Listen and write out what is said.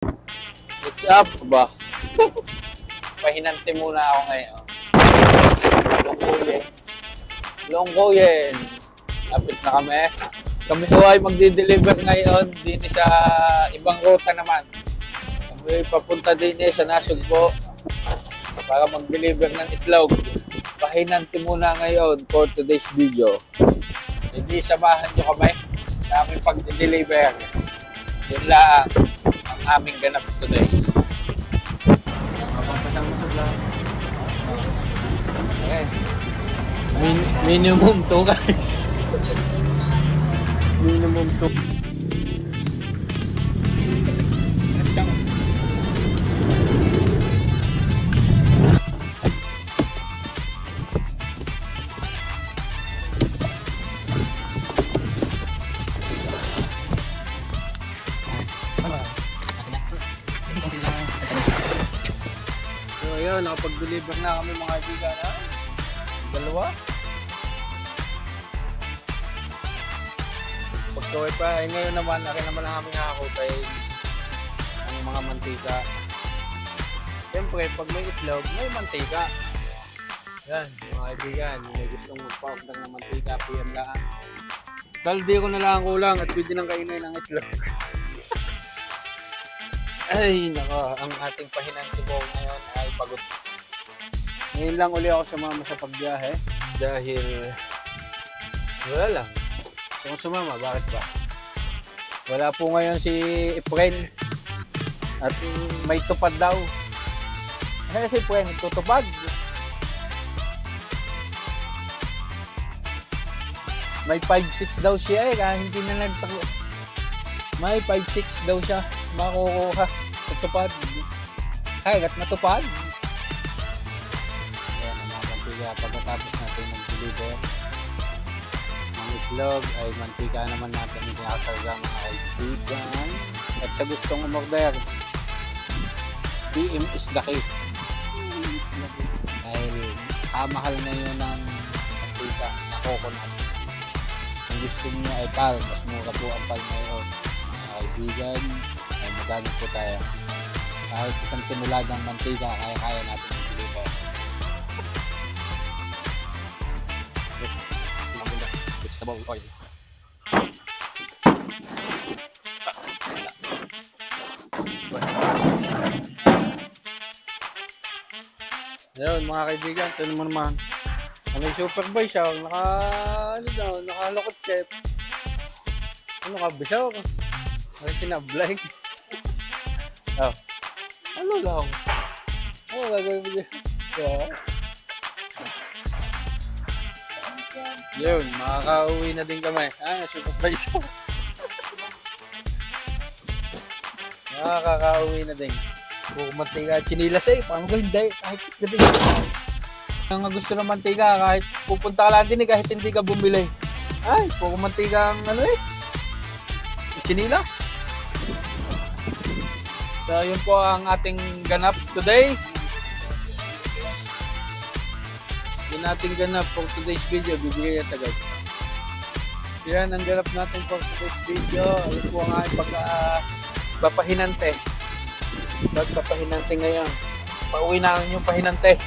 What's up ba? Pahinante muna ako ngayon. Longgoyen. Lapit na kami. Kami ko ay magdi-deliver ngayon din sa ibang ruta naman. Kami papunta din sa Nasugbo para mag-deliver ng itlog. Pahinante muna ngayon for today's video. Hindi samahan nyo kami sa aming pag-deliver. Yun lang ang aming ganap today. Okay. Minimum 2 guys. Minimum 2. So ayun, nakapag-deliver na kami mga kaibigan. Dalawa. Pagkaway pa, ay ngayon naman, akin naman ang aming hakotay ang mga mantika. Siyempre, pag may itlog, may mantika. Yan, mga kaibigan, may gustong magpa-order ng mantika, PM lang. Daldi ko na lang kulang at pwede nang kainin ang itlog. Ay, nako, ang ating pahinante ko ngayon ay pagod. Ngayon lang uli ako sumama sa pagbiyahe dahil wala lang. Gusto kong sumama, bakit ba? Wala po ngayon si Efren at may tupad daw. Kasi si Efren tutupad. May 5-6 daw siya kaya hindi na nagtako. May 5-6 daw siya makukuha. Tutupad. Kaya gat matupad. Ayan ang mga mantika. Pagkatapos natin mag-deliver ng itlog ay mantika naman natin ikakasarga mga kaibigan. At sa gustong umorder, PM is the key. Dahil mahal na yun ng mantika na coconut. Kung gusto niyo ay pal, mas mura po ang pal ngayon. Mga kaibigan, ay magamit po tayo. Kahit isang tinulagang mantika, kaya-kaya natin i-deliver. Vegetable oil. Ayun mga kaibigan, ito naman. May supervise siya, nakalokot chef. Ano ka ba siya? May sinablay. Oh. Ano lang? Ano gagawin mo dyan? Yun, makaka-uwi na din kami. Supervise siya. Makaka-uwi na din. Puro mantika, chinilas paano ba hindi? Kahit gating. Ang gusto ng mantika, kahit pupunta ka lang din kahit hindi ka bumili. Ay, puro mantika ang chinilas. So, yun po ang ating ganap today. Yun ating ganap for today's video. Bibigay yan agad. Yan ang ganap natin for today's video. Yun po ang ating pagpapahinante. Pagpapahinante ngayon. Pauwi na yung pahinante.